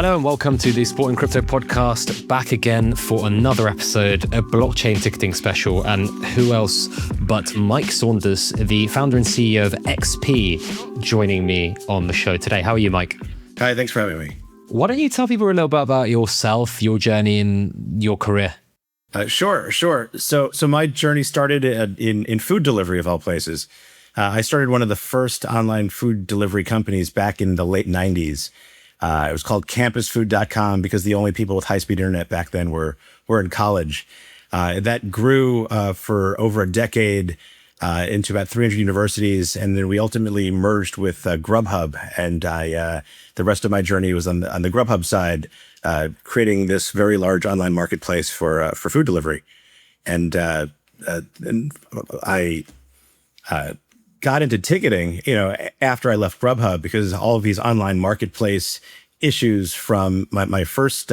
Hello and welcome to the Sport and Crypto podcast, back again for another episode, a blockchain ticketing special. And who else but Mike Saunders, the founder and CEO of XP, joining me on the show today. How are you, Mike? Hi, thanks for having me. Why don't you tell people a little bit about yourself, your journey in your career? Sure. So my journey started in food delivery of all places. I started one of the first online food delivery companies back in the late 90s. It was called campusfood.com because the only people with high-speed internet back then were in college. That grew for over a decade into about 300 universities, and then we ultimately merged with Grubhub. And the rest of my journey was on the Grubhub side, creating this very large online marketplace for food delivery. And I got into ticketing, after I left Grubhub, because all of these online marketplace issues from my first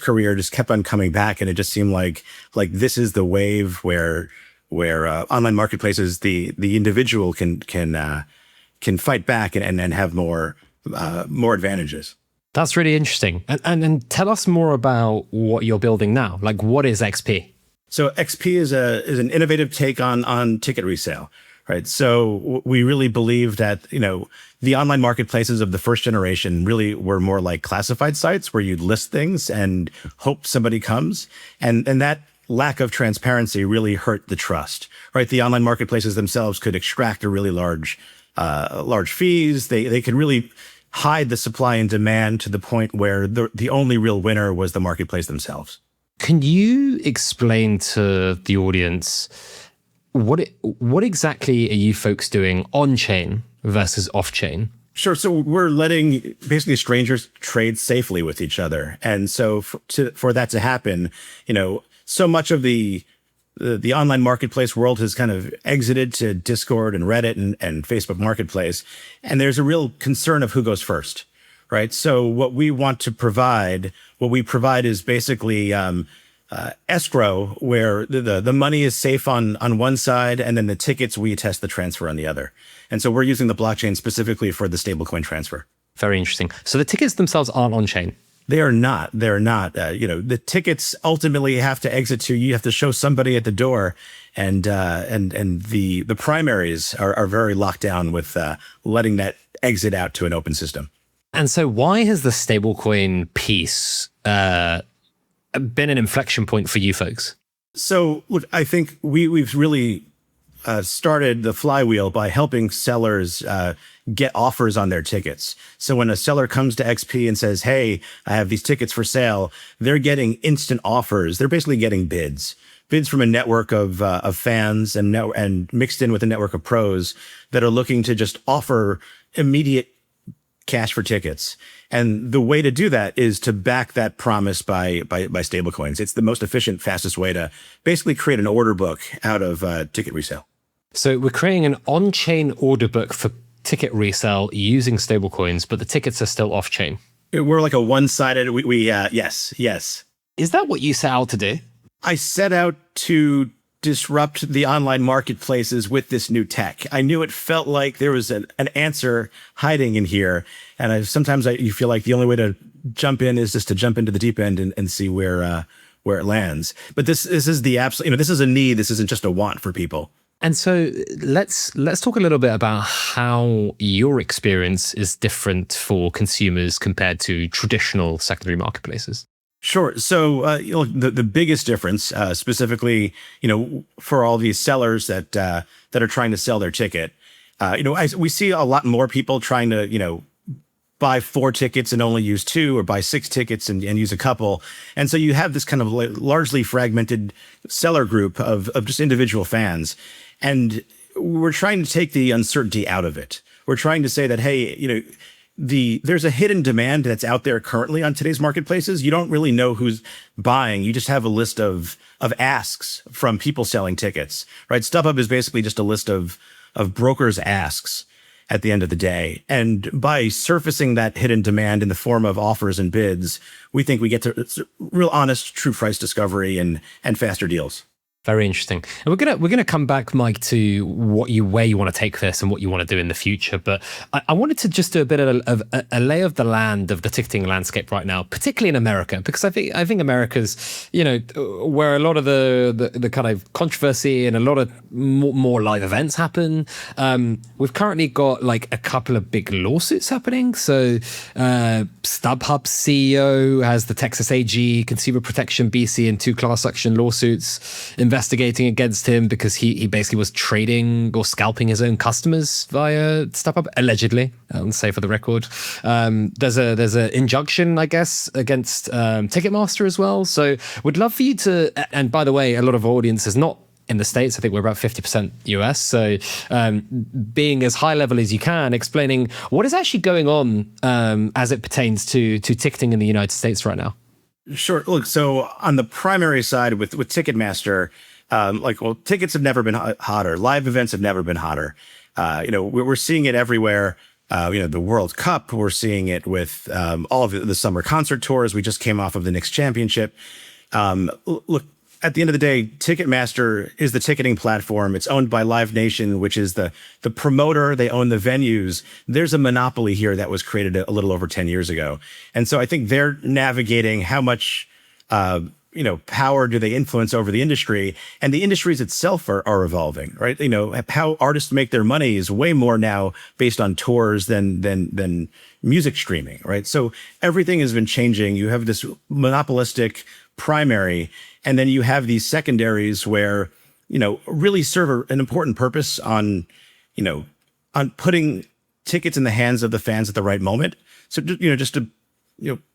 career just kept on coming back, and it just seemed like this is the wave where online marketplaces, the individual can fight back and have more advantages. That's really interesting. And tell us more about what you're building now. Like, what is XP? So XP is an innovative take on ticket resale. Right. So we really believe that, the online marketplaces of the first generation really were more like classified sites where you'd list things and hope somebody comes. And that lack of transparency really hurt the trust. Right. The online marketplaces themselves could extract a really large fees. They could really hide the supply and demand to the point where the only real winner was the marketplace themselves. Can you explain to the audience what exactly are you folks doing on-chain versus off-chain? Sure. So we're letting basically strangers trade safely with each other. And so for that to happen, so much of the online marketplace world has kind of exited to Discord and Reddit and Facebook Marketplace. And there's a real concern of who goes first, right? So what we provide is basically escrow, where the money is safe on one side, and then the tickets, we attest the transfer on the other. And so we're using the blockchain specifically for the stablecoin transfer. Very interesting. So the tickets themselves aren't on-chain? They are not. They're not. The tickets ultimately have to exit to you. You have to show somebody at the door, and the primaries are very locked down with letting that exit out to an open system. And so why has the stablecoin piece been an inflection point for you folks? So look, I think we've really started the flywheel by helping sellers get offers on their tickets. So when a seller comes to XP and says, "Hey, I have these tickets for sale," they're getting instant offers. They're basically getting bids from a network of fans and mixed in with a network of pros that are looking to just offer immediate cash for tickets. And the way to do that is to back that promise by stablecoins. It's the most efficient, fastest way to basically create an order book out of ticket resale. So we're creating an on-chain order book for ticket resale using stablecoins, but the tickets are still off-chain. We're like a one-sided, yes. Is that what you set out to do? I set out to disrupt the online marketplaces with this new tech. I knew it felt like there was an answer hiding in here. And sometimes you feel like the only way to jump in is just to jump into the deep end and see where it lands. But this is the absolute, this is a need. This isn't just a want for people. And so let's talk a little bit about how your experience is different for consumers compared to traditional secondary marketplaces. Sure. So, the biggest difference, specifically, for all these sellers that are trying to sell their ticket, we see a lot more people trying to, buy 4 tickets and only use 2, or buy 6 tickets and use a couple. And so you have this kind of largely fragmented seller group of just individual fans. And we're trying to take the uncertainty out of it. We're trying to say that, hey, there's a hidden demand that's out there currently on today's marketplaces. You don't really know who's buying. You just have a list of asks from people selling tickets, right? StubHub is basically just a list of brokers' asks at the end of the day. And by surfacing that hidden demand in the form of offers and bids, we think we get to real honest, true price discovery and faster deals. Very interesting. And we're gonna come back, Mike, to where you want to take this and what you want to do in the future. But I wanted to just do a bit of a lay of the land of the ticketing landscape right now, particularly in America, because I think America's, where a lot of the kind of controversy and a lot of more live events happen. We've currently got like a couple of big lawsuits happening. So StubHub's CEO has the Texas AG, Consumer Protection BC, and 2 class action lawsuits investigating against him because he basically was trading or scalping his own customers via StubHub, allegedly. I'll say for the record. There's a injunction, I guess, against Ticketmaster as well. So would love for you to, and by the way, a lot of audience is not in the States. I think we're about 50% US. So being as high level as you can, explaining what is actually going on as it pertains to ticketing in the United States right now. Sure. Look, so on the primary side with Ticketmaster, tickets have never been hotter. Live events have never been hotter. We're seeing it everywhere. The World Cup, we're seeing it with all of the summer concert tours. We just came off of the Knicks championship. Look, at the end of the day, Ticketmaster is the ticketing platform. It's owned by Live Nation, which is the promoter. They own the venues. There's a monopoly here that was created a little over 10 years ago. And so I think they're navigating how much, power do they influence over the industry, and the industries itself are evolving, right? How artists make their money is way more now based on tours than music streaming, right? So everything has been changing. You have this monopolistic primary, and then you have these secondaries where, really serve an important purpose on putting tickets in the hands of the fans at the right moment. So, just to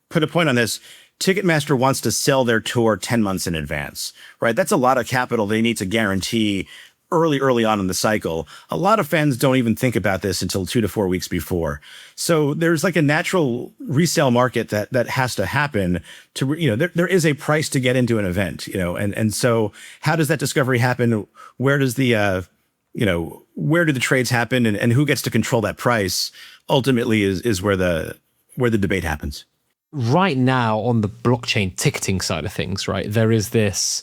put a point on this, Ticketmaster wants to sell their tour 10 months in advance, right? That's a lot of capital they need to guarantee early on in the cycle. A lot of fans don't even think about this until 2 to 4 weeks before. So there's like a natural resale market that has to happen to, there is a price to get into an event, and so how does that discovery happen? Where does where do the trades happen, and who gets to control that price ultimately is where the debate happens. Right now on the blockchain ticketing side of things, right, there is this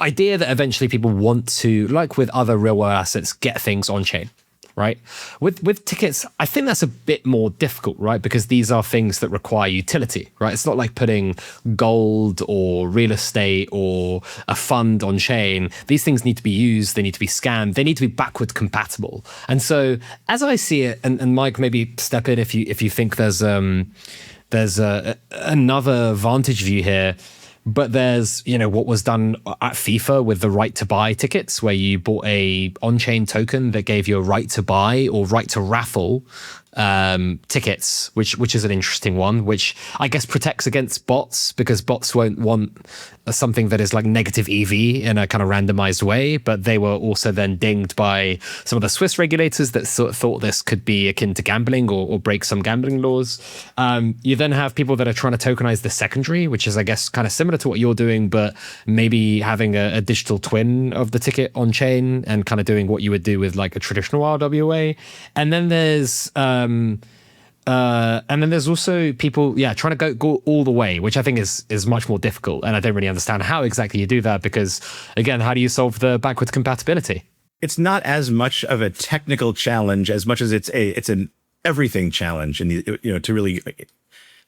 idea that eventually people want to, like with other real world assets, get things on chain, right? With tickets, I think that's a bit more difficult, right? Because these are things that require utility, right? It's not like putting gold or real estate or a fund on chain. These things need to be used. They need to be scanned. They need to be backward compatible. And so as I see it, and Mike, maybe step in if you think there's another vantage view here. But there's, what was done at FIFA with the right to buy tickets, where you bought a on-chain token that gave you a right to buy or right to raffle tickets, which is an interesting one, which I guess protects against bots, because bots won't want something that is like negative EV in a kind of randomized way. But they were also then dinged by some of the Swiss regulators that thought this could be akin to gambling or break some gambling laws. You then have people that are trying to tokenize the secondary, which is, I guess, kind of similar to what you're doing, but maybe having a digital twin of the ticket on chain and kind of doing what you would do with like a traditional RWA. And then there's also people, trying to go all the way, which I think is much more difficult. And I don't really understand how exactly you do that, because again, how do you solve the backwards compatibility? It's not as much of a technical challenge as much as it's an everything challenge, and to really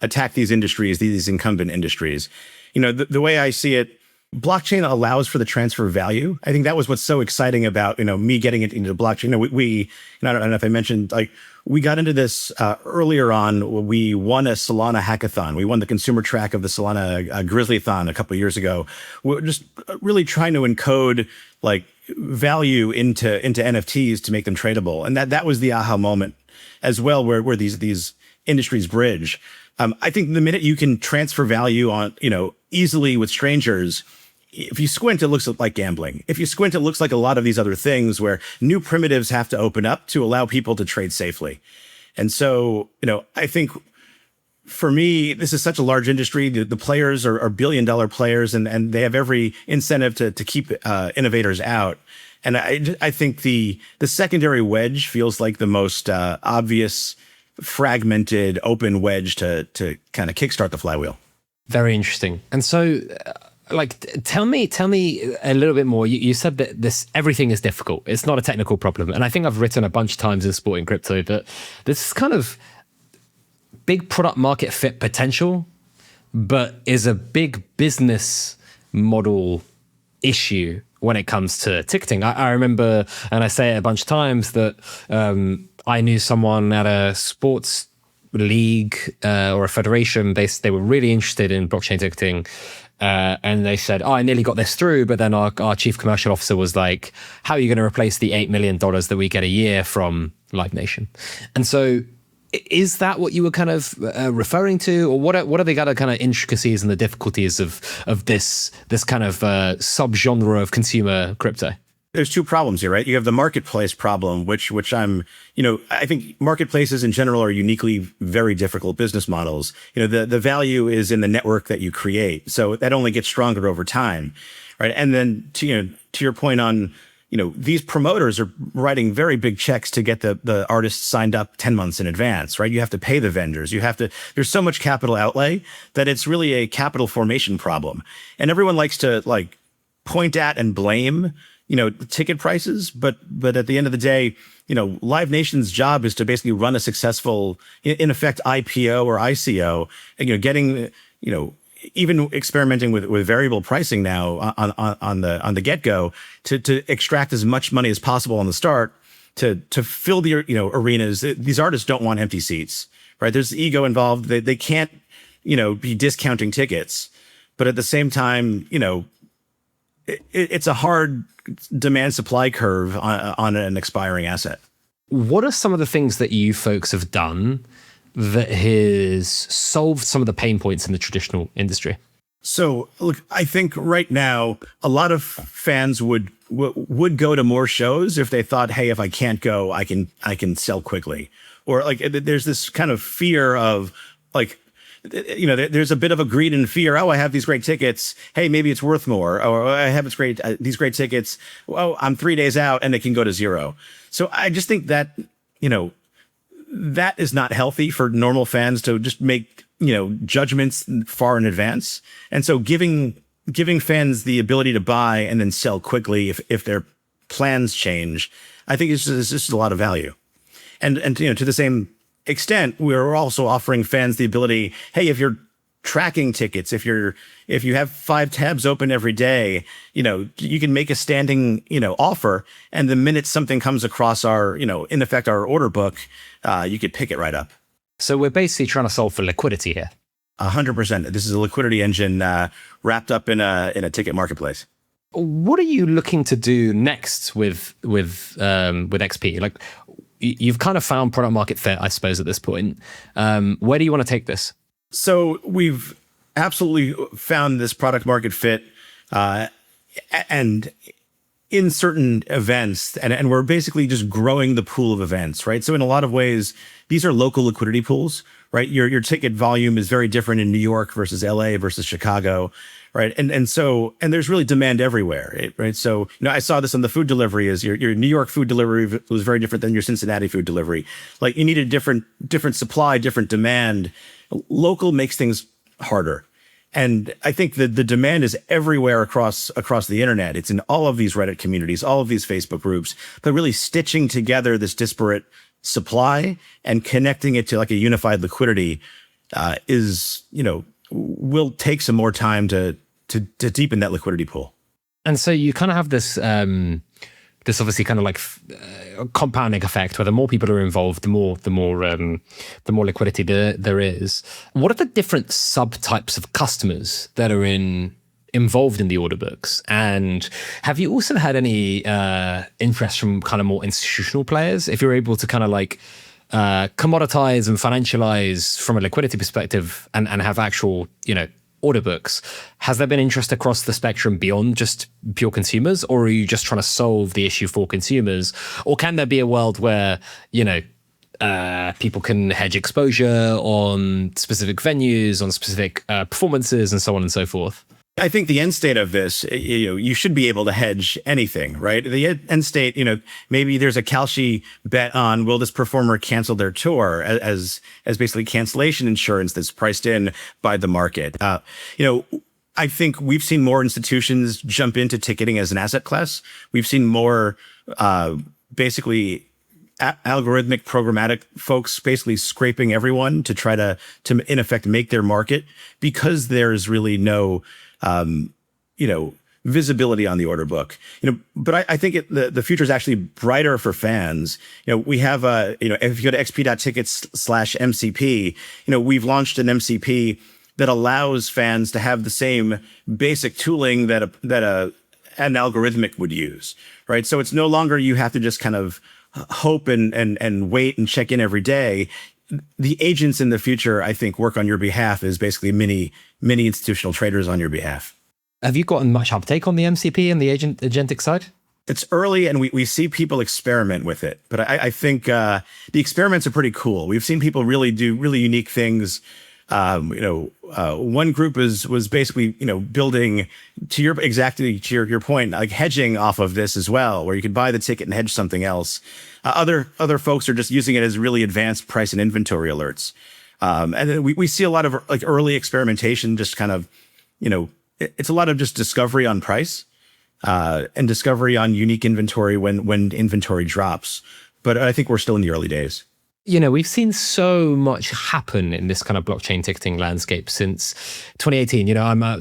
attack these industries, these incumbent industries. The way I see it, blockchain allows for the transfer of value. I think that was what's so exciting about, me getting into blockchain. I don't know if I mentioned, we got into this earlier on. We won a Solana hackathon. We won the consumer track of the Solana Grizzly-thon a couple of years ago. We're just really trying to encode value into NFTs to make them tradable. And that was the aha moment as well, where these industries bridge. I think the minute you can transfer value on, easily with strangers, if you squint, it looks like gambling. If you squint, it looks like a lot of these other things where new primitives have to open up to allow people to trade safely. And so, I think for me, this is such a large industry. The players are billion-dollar players, and they have every incentive to keep innovators out. And I think the secondary wedge feels like the most obvious, fragmented, open wedge to kind of kickstart the flywheel. Very interesting. And so Tell me a little bit more. You said that everything is difficult. It's not a technical problem. And I think I've written a bunch of times in Sporting Crypto that this kind of big product market fit potential, but is a big business model issue when it comes to ticketing. I remember, and I say it a bunch of times, that I knew someone at a sports league or a federation. They were really interested in blockchain ticketing. And they said, I nearly got this through, but then our chief commercial officer was like, how are you going to replace the $8 million that we get a year from Live Nation? And so is that what you were kind of referring to? Or what are the other kind of intricacies and the difficulties of this kind of subgenre of consumer crypto? There's two problems here, right? You have the marketplace problem, which I think marketplaces in general are uniquely very difficult business models. The value is in the network that you create. So that only gets stronger over time, right? And then to your point on, these promoters are writing very big checks to get the artists signed up 10 months in advance, right? You have to pay the vendors. There's so much capital outlay that it's really a capital formation problem. And everyone likes to point at and blame ticket prices, but at the end of the day, Live Nation's job is to basically run a successful, in effect, IPO or ICO, and, getting, even experimenting with variable pricing now on the get-go to extract as much money as possible on the start to fill the arenas. These artists don't want empty seats, right? There's ego involved. They can't be discounting tickets, but at the same time, it's a hard demand supply curve on an expiring asset. What are some of the things that you folks have done that has solved some of the pain points in the traditional industry? So look, I think right now a lot of fans would go to more shows if they thought, hey, if I can't go, I can sell quickly. Or there's this kind of fear of there's a bit of a greed and fear. Oh, I have these great tickets. Hey, maybe it's worth more. Or I have these great tickets. Oh, I'm 3 days out and it can go to zero. So I just think that, that is not healthy for normal fans to just make, judgments far in advance. And so giving fans the ability to buy and then sell quickly if their plans change, I think it's just a lot of value. And to the same extent, we're also offering fans the ability, hey, if you're tracking tickets, if you have 5 tabs open every day, you can make a standing, offer. And the minute something comes across our, in effect, our order book, you could pick it right up. So we're basically trying to solve for liquidity here. 100%. This is a liquidity engine wrapped up in a ticket marketplace. What are you looking to do next with XP? You've kind of found product market fit, I suppose, at this point. Where do you want to take this? So we've absolutely found this product market fit, and in certain events, and we're basically just growing the pool of events, right? So in a lot of ways, these are local liquidity pools, right? Your ticket volume is very different in New York versus LA versus Chicago, right? And there's really demand everywhere, right? So, I saw this on the food delivery is your New York food delivery was very different than your Cincinnati food delivery. You need a different supply, different demand. Local makes things harder. And I think that the demand is everywhere across the internet. It's in all of these Reddit communities, all of these Facebook groups, but really stitching together this disparate supply and connecting it to a unified liquidity will take some more time to deepen that liquidity pool. And so you kind of have this this obviously kind of compounding effect where the more people are involved, the more liquidity there is. What are the different subtypes of customers that are involved in the order books? And have you also had any interest from kind of more institutional players? If you're able to kind of commoditize and financialize from a liquidity perspective and have actual, order books, has there been interest across the spectrum beyond just pure consumers, or are you just trying to solve the issue for consumers? Or can there be a world where, people can hedge exposure on specific venues, on specific performances, and so on and so forth? I think the end state of this, you should be able to hedge anything, right? The end state, maybe there's a Kalshi bet on, will this performer cancel their tour as basically cancellation insurance that's priced in by the market. I think we've seen more institutions jump into ticketing as an asset class. We've seen more basically algorithmic programmatic folks basically scraping everyone to try to in effect make their market, because there's really no visibility on the order book. But I think the future is actually brighter for fans. We have if you go to xp.tickets/MCP, we've launched an MCP that allows fans to have the same basic tooling that an algorithmic would use, right? So it's no longer you have to just kind of hope and wait and check in every day. The agents in the future, I think, work on your behalf as basically mini institutional traders on your behalf. Have you gotten much uptake on the MCP and the agentic side? It's early, and we see people experiment with it. But I think the experiments are pretty cool. We've seen people really do really unique things. One group was basically, building to your point, like hedging off of this as well, where you could buy the ticket and hedge something else. Other folks are just using it as really advanced price and inventory alerts. And then we see a lot of like early experimentation, just kind of, it's a lot of just discovery on price, and discovery on unique inventory when inventory drops. But I think we're still in the early days. We've seen so much happen in this kind of blockchain ticketing landscape since 2018. I'm a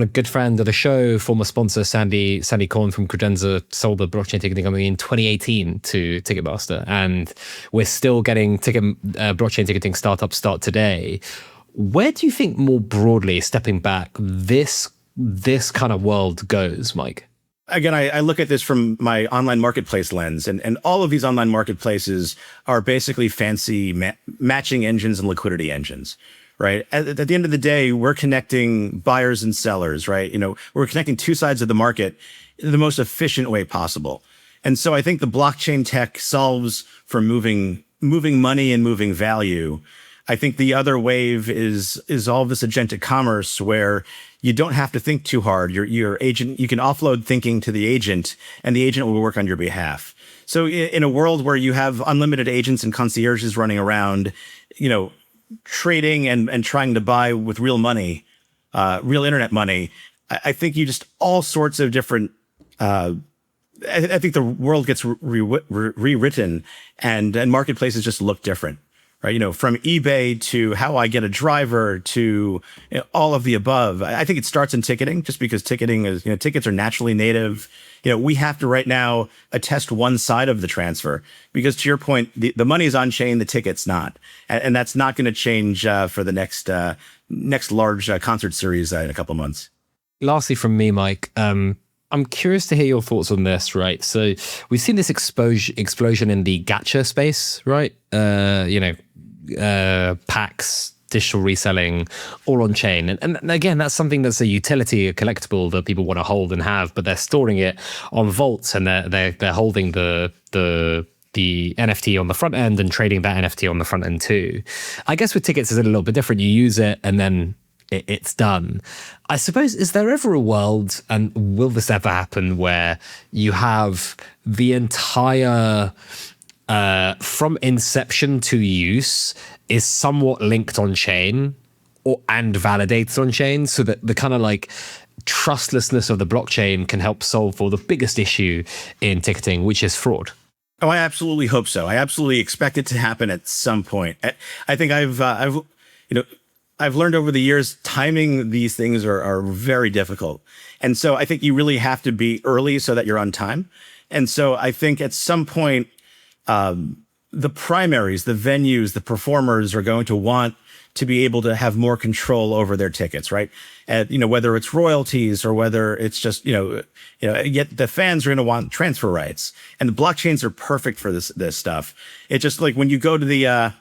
good friend of the show, former sponsor Sandy Korn from Credenza sold the blockchain ticketing company in 2018 to Ticketmaster, and we're still getting blockchain ticketing startups start today. Where do you think, more broadly, stepping back, this kind of world goes, Mike? Again, I look at this from my online marketplace lens, and all of these online marketplaces are basically fancy matching engines and liquidity engines, right? At the end of the day, we're connecting buyers and sellers, right? We're connecting two sides of the market in the most efficient way possible. And so I think the blockchain tech solves for moving money and moving value. I think the other wave is all this agentic commerce, where you don't have to think too hard. Your agent, you can offload thinking to the agent, and the agent will work on your behalf. So in a world where you have unlimited agents and concierges running around, trading and trying to buy with real money, real internet money, I think you just all sorts of different. I think the world gets rewritten, and marketplaces just look different. Right, from eBay to how I get a driver to all of the above. I think it starts in ticketing, just because ticketing is, tickets are naturally native. We have to right now attest one side of the transfer, because to your point, the money is on chain, the ticket's not, and that's not going to change for the next large concert series in a couple of months. Lastly, from me, Mike. I'm curious to hear your thoughts on this, right? So we've seen this explosion in the gacha space, right? Packs, digital reselling, all on chain. And again, that's something that's a utility, a collectible that people want to hold and have, but they're storing it on vaults, and they're holding the NFT on the front end and trading that NFT on the front end too. I guess with tickets, it's a little bit different. You use it and then it's done. I suppose, is there ever a world, and will this ever happen, where you have the entire from inception to use is somewhat linked on chain and validates on chain, so that the kind of like trustlessness of the blockchain can help solve for the biggest issue in ticketing, which is fraud? Oh, I absolutely hope so. I absolutely expect it to happen at some point. I think I've learned over the years, timing these things are very difficult. And so I think you really have to be early so that you're on time. And so I think at some point, the primaries, the venues, the performers are going to want to be able to have more control over their tickets, right? And, whether it's royalties or whether it's just, yet the fans are going to want transfer rights, and the blockchains are perfect for this stuff. It's just like when you go to the,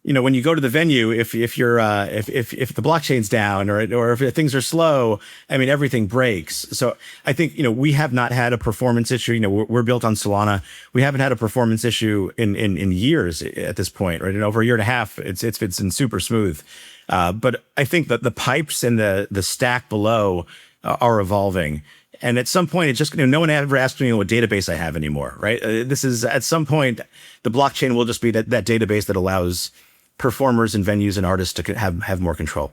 when you go to the venue, if the blockchain's down or if things are slow, I mean, everything breaks. So I think, we have not had a performance issue. We're built on Solana. We haven't had a performance issue in years at this point, right? In over a year and a half, it's been super smooth. But I think that the pipes and the stack below are evolving. And at some point, it's just, no one ever asks me what database I have anymore, right? This is, at some point, the blockchain will just be that database that allows performers and venues and artists to have more control.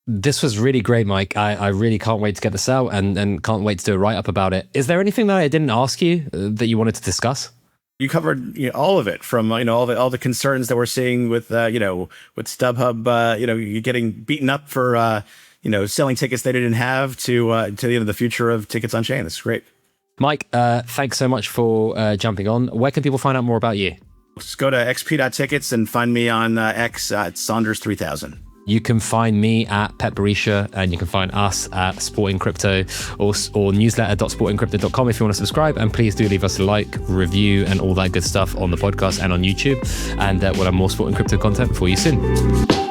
This was really great, Mike. I really can't wait to get this out and can't wait to do a write-up about it. Is there anything that I didn't ask you that you wanted to discuss? You covered all of it, from all the concerns that we're seeing with with StubHub, you getting beaten up for selling tickets they didn't have, to the future of tickets on chain. It's great. Mike, thanks so much for jumping on. Where can people find out more about you? Just go to xp.tickets and find me on X at Saunders3000. You can find me at Pet Barisha, and you can find us at Sporting Crypto or newsletter.sportingcrypto.com if you want to subscribe. And please do leave us a like, review, and all that good stuff on the podcast and on YouTube. And we'll have more Sporting Crypto content for you soon.